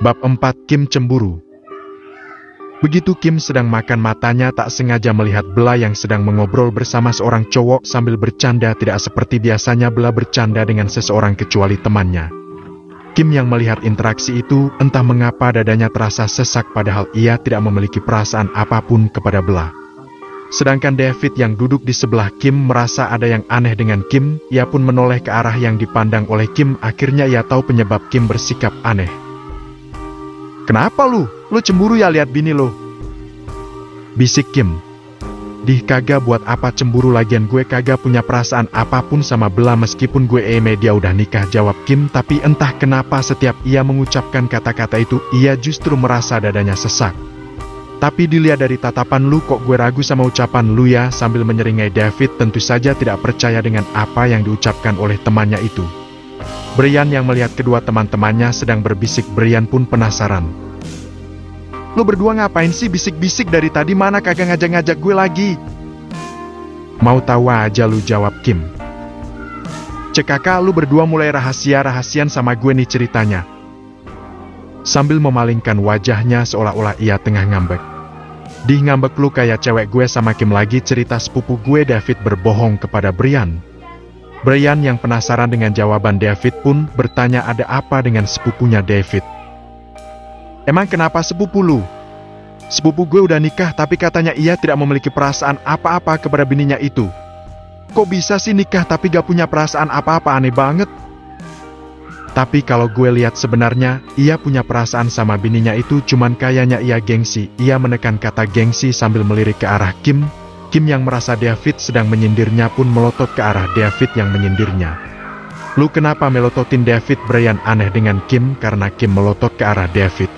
Bab 4 Kim cemburu. Begitu Kim sedang makan, matanya tak sengaja melihat Bella yang sedang mengobrol bersama seorang cowok sambil bercanda. Tidak seperti biasanya Bella bercanda dengan seseorang kecuali temannya. Kim yang melihat interaksi itu, entah mengapa dadanya terasa sesak padahal ia tidak memiliki perasaan apapun kepada Bella. Sedangkan David yang duduk di sebelah Kim merasa ada yang aneh dengan Kim. Ia pun menoleh ke arah yang dipandang oleh Kim. Akhirnya ia tahu penyebab Kim bersikap aneh. "Kenapa lu? Lu cemburu ya lihat bini lu?" bisik Kim. "Dih, kagak, buat apa cemburu, lagian gue kagak punya perasaan apapun sama Bella meskipun gue dia udah nikah," jawab Kim. Tapi entah kenapa setiap ia mengucapkan kata-kata itu, ia justru merasa dadanya sesak. "Tapi dilihat dari tatapan lu kok gue ragu sama ucapan lu ya," sambil menyeringai David tentu saja tidak percaya dengan apa yang diucapkan oleh temannya itu. Brian yang melihat kedua teman-temannya sedang berbisik, Brian pun penasaran. "Lu berdua ngapain sih bisik-bisik dari tadi, mana kagak ngajak-ngajak gue lagi?" "Mau tahu aja lu," jawab Kim. "Cek kakak, lu berdua mulai rahasia-rahasian sama gue nih ceritanya." Sambil memalingkan wajahnya seolah-olah ia tengah ngambek. "Dih, ngambek lu kayak cewek gue sama Kim lagi, cerita sepupu gue," David berbohong kepada Brian. Brian yang penasaran dengan jawaban David pun bertanya ada apa dengan sepupunya David. "Emang kenapa sepupu lu?" "Sepupu gue udah nikah tapi katanya ia tidak memiliki perasaan apa-apa kepada bininya itu." "Kok bisa sih nikah tapi gak punya perasaan apa-apa, aneh banget." "Tapi kalau gue lihat sebenarnya, ia punya perasaan sama bininya itu, cuman kayaknya ia gengsi." Ia menekan kata gengsi sambil melirik ke arah Kim. Kim yang merasa David sedang menyindirnya pun melotot ke arah David yang menyindirnya. "Lu kenapa melototin David?" Brian aneh dengan Kim karena Kim melotot ke arah David.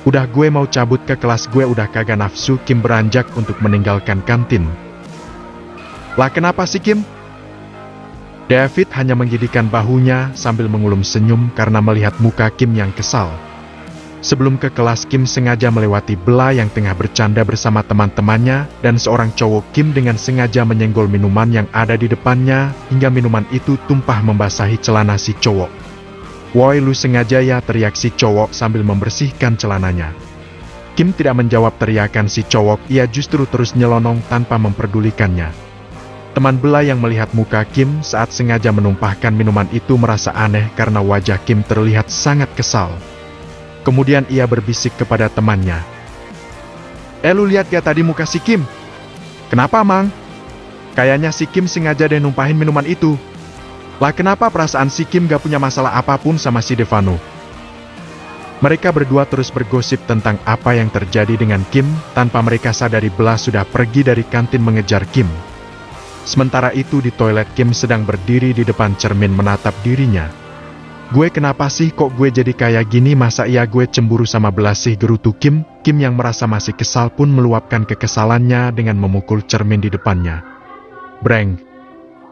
"Udah, gue mau cabut ke kelas, gue udah kagak nafsu." Kim beranjak untuk meninggalkan kantin. "Lah kenapa sih Kim?" David hanya menggigitkan bahunya sambil mengulum senyum karena melihat muka Kim yang kesal. Sebelum ke kelas, Kim sengaja melewati Bella yang tengah bercanda bersama teman-temannya, dan seorang cowok Kim dengan sengaja menyenggol minuman yang ada di depannya, hingga minuman itu tumpah membasahi celana si cowok. "Woi, lu sengaja ya?" teriak si cowok sambil membersihkan celananya. Kim tidak menjawab teriakan si cowok, ia justru terus nyelonong tanpa memperdulikannya. Teman Bella yang melihat muka Kim saat sengaja menumpahkan minuman itu merasa aneh karena wajah Kim terlihat sangat kesal. Kemudian ia berbisik kepada temannya. Lu lihat gak tadi muka si Kim?" "Kenapa, Mang?" "Kayaknya si Kim sengaja deh numpahin minuman itu." "Lah kenapa, perasaan si Kim gak punya masalah apapun sama si Devano." Mereka berdua terus bergosip tentang apa yang terjadi dengan Kim, tanpa mereka sadari Bella sudah pergi dari kantin mengejar Kim. Sementara itu di toilet, Kim sedang berdiri di depan cermin menatap dirinya. "Gue kenapa sih kok gue jadi kayak gini, masa iya gue cemburu sama Bella sih?" gerutu Kim. Kim yang merasa masih kesal pun meluapkan kekesalannya dengan memukul cermin di depannya. "Breng!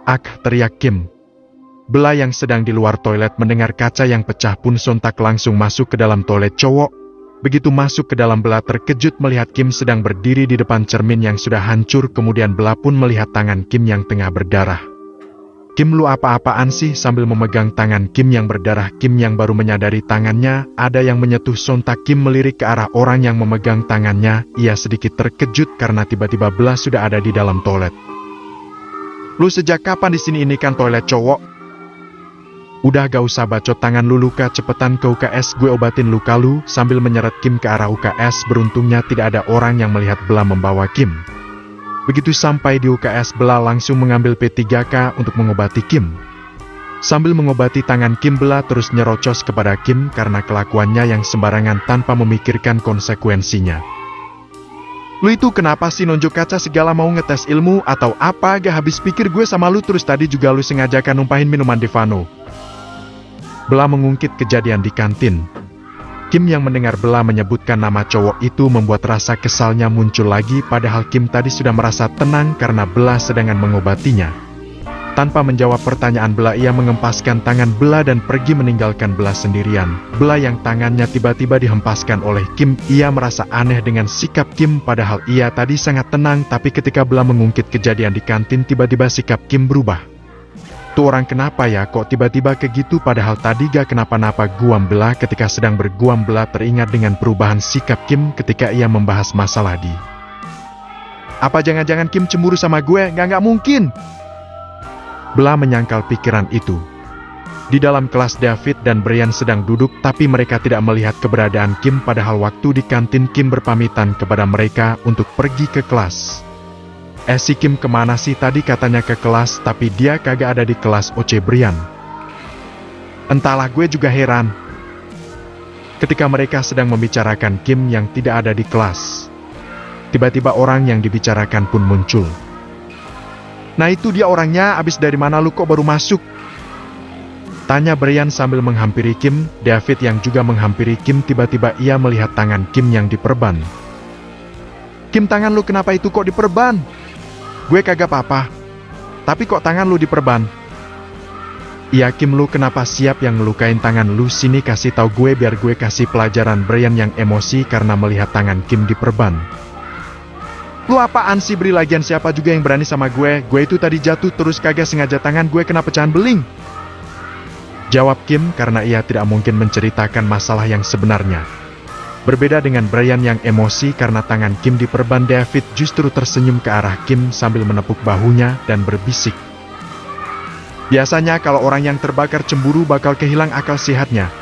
Ak!" teriak Kim. Bella yang sedang di luar toilet mendengar kaca yang pecah pun sontak langsung masuk ke dalam toilet cowok. Begitu masuk ke dalam, Bella terkejut melihat Kim sedang berdiri di depan cermin yang sudah hancur. Kemudian Bella pun melihat tangan Kim yang tengah berdarah. "Kim, lu apa-apaan sih?" Sambil memegang tangan Kim yang berdarah, Kim yang baru menyadari tangannya ada yang menyentuh. Sontak Kim melirik ke arah orang yang memegang tangannya. Ia sedikit terkejut karena tiba-tiba Bella sudah ada di dalam toilet. "Lu sejak kapan di sini? Ini kan toilet cowok." "Udah, gak usah bacot, tangan lu luka, cepetan ke UKS, gue obatin luka lu." Sambil menyeret Kim ke arah UKS, beruntungnya tidak ada orang yang melihat Bella membawa Kim. Begitu sampai di UKS, Bella langsung mengambil P3K untuk mengobati Kim. Sambil mengobati tangan Kim, Bella terus nyerocos kepada Kim karena kelakuannya yang sembarangan tanpa memikirkan konsekuensinya. "Lu itu kenapa sih nunjuk kaca segala, mau ngetes ilmu atau apa? Gak habis pikir gue sama lu, terus tadi juga lu sengaja kan numpahin minuman Devano." Bella mengungkit kejadian di kantin. Kim yang mendengar Bella menyebutkan nama cowok itu membuat rasa kesalnya muncul lagi, padahal Kim tadi sudah merasa tenang karena Bella sedang mengobatinya. Tanpa menjawab pertanyaan Bella, ia mengempaskan tangan Bella dan pergi meninggalkan Bella sendirian. Bella yang tangannya tiba-tiba dihempaskan oleh Kim, ia merasa aneh dengan sikap Kim padahal ia tadi sangat tenang, tapi ketika Bella mengungkit kejadian di kantin tiba-tiba sikap Kim berubah. Tuh orang kenapa ya kok tiba-tiba ke gitu padahal tadi gak kenapa-napa. Guam belah. Ketika sedang berguam belah teringat dengan perubahan sikap Kim ketika ia membahas masalah di. Apa jangan-jangan Kim cemburu sama gue? Nggak mungkin. Bella menyangkal pikiran itu. Di dalam kelas David dan Brian sedang duduk tapi mereka tidak melihat keberadaan Kim padahal waktu di kantin Kim berpamitan kepada mereka untuk pergi ke kelas. Si Kim kemana sih tadi katanya ke kelas tapi dia kagak ada di kelas. Oce Brian. Entahlah gue juga heran. Ketika mereka sedang membicarakan Kim yang tidak ada di kelas. Tiba-tiba orang yang dibicarakan pun muncul. Nah itu dia orangnya, abis dari mana lu kok baru masuk? Tanya Brian sambil menghampiri Kim. David yang juga menghampiri Kim tiba-tiba ia melihat tangan Kim yang diperban. Kim tangan lu kenapa itu kok diperban? Gue kagak apa-apa. Tapi kok tangan lu diperban? Iya Kim lu kenapa siap yang ngelukain tangan lu sini kasih tahu gue biar gue kasih pelajaran. Brian yang emosi karena melihat tangan Kim diperban. Lu apaan sih Bri lagian siapa juga yang berani sama gue? Gue itu tadi jatuh terus kagak sengaja tangan gue kena pecahan beling. Jawab Kim karena ia tidak mungkin menceritakan masalah yang sebenarnya. Berbeda dengan Brian yang emosi karena tangan Kim diperban, David justru tersenyum ke arah Kim sambil menepuk bahunya dan berbisik. Biasanya kalau orang yang terbakar cemburu bakal kehilang akal sehatnya.